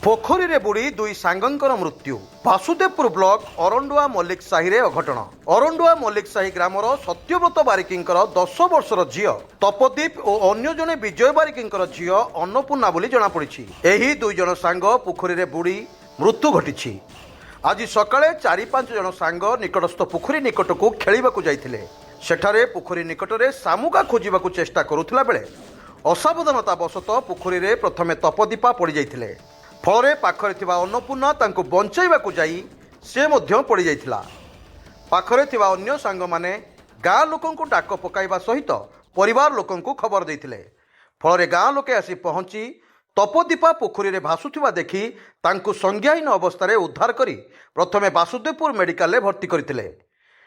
पोखरी रे बुड़ी दुई सांगंकर मृत्यु। वासुदेवपुर ब्लॉक अरंडुआ मल्लिक साही रे अघटन। अरंडुआ मल्लिक साही ग्रामर सत्यव्रत बारिकींकर 10 वर्षर झियो तपदीप और अन्य जने विजय बारिकींकर झियो अन्नपूर्णा बोली जना पड़िछि। एही दुई जन सांग पोखरी रे बुड़ी मृत्यु घटिछि। आज सकाळे 4-5 जन सांग निकटस्थ पोखरी निकटकू खेलिबाकू जाइथिले। सेठारे पोखरी निकटरे सामुका खोजिबाकू चेष्टा करुथिला बेले असावधानता बशत पोखरी रे प्रथमे तपदीपा पड़ी जाइथिले। फल पाखरे थिबा अन्नपूर्णा तांको बंचाइबाकू जाई से मध्य पड़ी जाइथिला। पाखरे थिबा अन्य सांग माने गाँ लोकंकु डाक पकाइबा सहित परिवार लोकंकु खबर देइथिले। फल गाँ लोके आसी पहुंची तपदीपा पोखरी रे भासुथिबा देखि तांको संज्ञाहीन अवस्था उद्धार करी प्रथमे वासुदेवपुर मेडिकल रे भर्ती करथिले।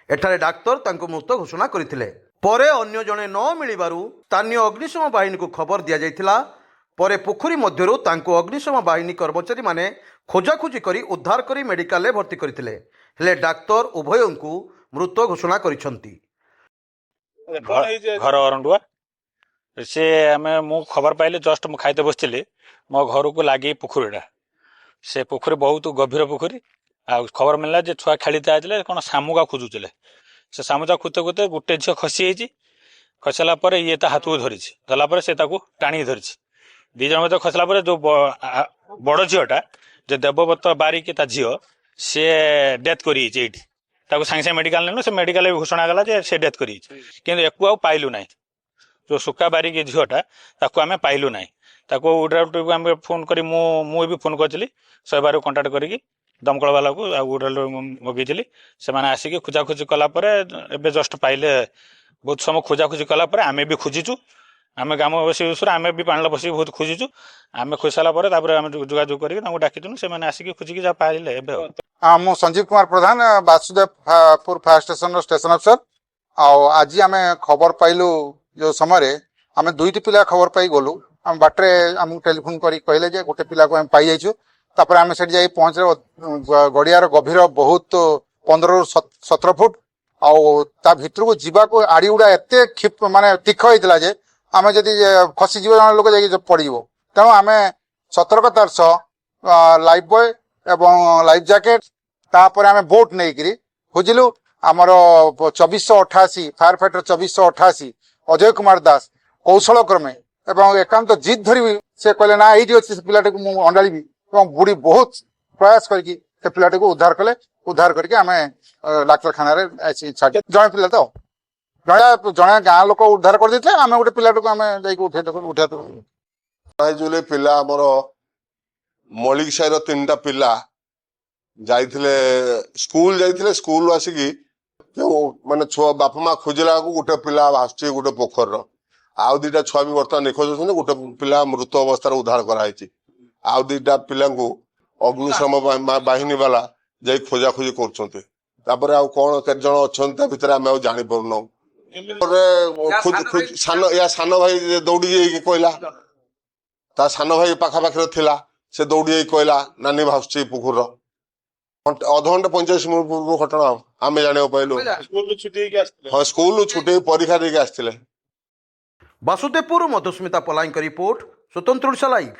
एठारे डाक्तर तांको मृत घोषणा करथिले। परे अन्य जने न मिलिबारु स्थानीय अग्निशम बाहिनी को खबर दिया जाइथिला। परे पोखरी मध्यरु तांको अग्निशम बाहिनी कर्मचारी माने खोजाखोजी करी उद्धार करी मेडिकल रे भर्ती करथिले। हेले डाक्तर उभयंकु मृत घोषणा करिसंती। घर अरंडुआ से आमे मु खबर पाइले जस्ट मु खाइते बसथिले मो घर को लागी पोखरीटा। से पोखरी बहुत गभीर पोखरी आ खबर मिलला जे छुआ खेलीते आइले कोन सामुका खोजुचले। से सामुका खुते खुते गुटे झियो खसी आइछि। खसला पर ये ता हाथू धरिछि। धरला पर से ताकू टाणी धरिछि। दी जन मते खसला पर जो बड़ झियोटा जे देवव्रत बारिक ता झियो से डेथ करी एठी। ताकू सांगे सांगे मेडिकल नेनो से मेडिकल घोषणा गला जे से डेथ करी किंतु एकु आ पाइलु नाही। जो सुक्का बारिक झियोटा ताकू आमे पाइलु नाही। ताकू उड्राउट को आमे फोन करी मु भी फोन करथिली 100 बार कांटेक्ट करी दमकल वाला को उड्राउट मगेइथिली। से माने आसी खोजा खोजी कला पर एबे जस्ट पाइले। बहुत समय खोजा खोजी कला पर आमे भी खोजिचु। आमे ग्रामवासी आमे भी पाणला बसी बहुत खोजिचु। आमे खोजसाला पर तापर आमे जोगाजोग करी तांको डाकिचु। से माने आसी खोजिकी जा पाइले एबे। मु संजीव कुमार प्रधान वासुदेवपुर फायर स्टेशन स्टेशन अफसर। आज आमे खबर पाइलु जो समय आमे दुईटी पिला खबर पाई गलु। आम बाटरे आमको टेलीफोन करी कहले जे गोटे पिला को आम पाई जाइछु। तापर आमे सेठ जाई पहुंचे गड़ियार गभीर बहुत 15-17 फुट आउ ता भितर को जीवा को आड़ी उड़ा एते क्षिप माने तीख होइतला जे आमे जदी खसी जीव जन लोक जाई पड़ी जीवो। तेणु आमे सतर्कतार सह लाइफ बॉय एवं लाइफ जैकेट तापर आमे बोट नै करी खोजिलु। आमर 2488 फायर फाइटर 2488 अजय कुमार दास कौशल क्रमे एवं एकांत जिद धरी से कहले ना एठी अछि से पिलाटे को मु अंडाळीबी एवं बुढ़ी बहुत प्रयास करके से पिलाटे को उद्धार कले। उद्धार करके आमे डाक्तरखाना रे छाडी जणे पिला तो जणे गाँ लोक उद्धार कर देते। आमे गोटे पिलाटे को आमे जाई उठा जुले पिला हमर मलिक साहिर 3टा पिला जाइथिले स्कूल जाइथिले। स्कूल आसिकी माने छुआ बापा माँ खोजिला को गोटे पिला आसुची गोटे पोखर आउ 2टा छुआ भी बर्तमान निखोज होते। गोटे पिला मृत अवस्था उद्धार कराई। आउ 2टा पिला अग्निशम बाहिनी वाला जाई खोजा खोजी करछन्ते। तापर आउ कोन के जण अछन्ते भितर आमे जानि परनो। सान भाई दौड़ी जाई कहला ता सान भाई पाखा पाखरे थिला से दौड़ी जाई कहला नानी भासुची पुकुर अध घंटे 45 मिनिट पूर्व घटना आमे जाने पाइलु। हां स्कूल छुट्टी परीक्षा देके आस्थिले। वासुदेवपुर मधुस्मिता पलाईंक रिपोर्ट स्वतंत्र ओडिशा लाइव।